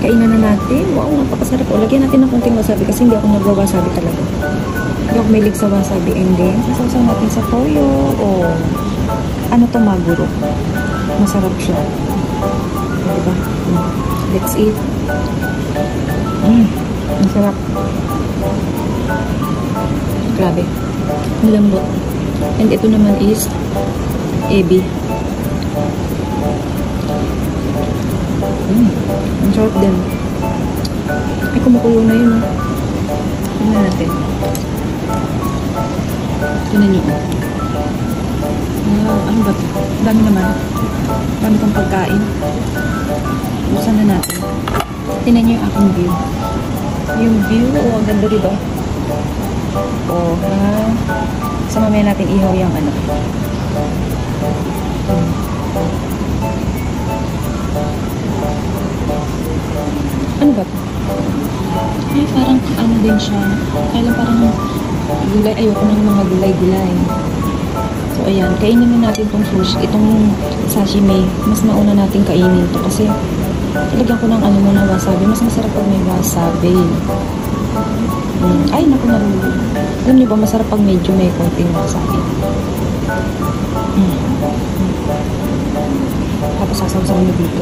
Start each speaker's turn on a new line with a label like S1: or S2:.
S1: kainan na natin. Wow, napakasarap. O, lagyan natin ng konting wasabi kasi hindi ako nagwa-wasabi talaga. Hindi ako mahilig sa wasabi. And then, sasaw natin sa toyo. O, ano to, maguro. Masarap siya. Diba? Let's eat. Masarap. Grabe. Ang lambot. And ito naman is ebi. Ang sarap din. Ay, kumukulo na yun. Tingnan natin. Tingnan nyo. Ano ba ito? Dami naman. Dami kong pagkain. Buksan na natin. Tingnan nyo yung aking view. Yung view, ang ganda diba? So mamaya natin ihaw yung ano. Ano ba ito? Ay, parang ano din siya. Kaya parang gulay. Ayoko ng mga gulay-gulay. So, ayan. Kainin na natin itong sushi. Itong sashimi. Mas mauna natin kainin ito. Kasi, ilagyan ko ng ano muna wasabi. Mas masarap pag may wasabi. Ay, naku, narulog. Alam niyo ba, masarap pag medyo may konting wasabi. Tapos, sasaw-saw nyo dito.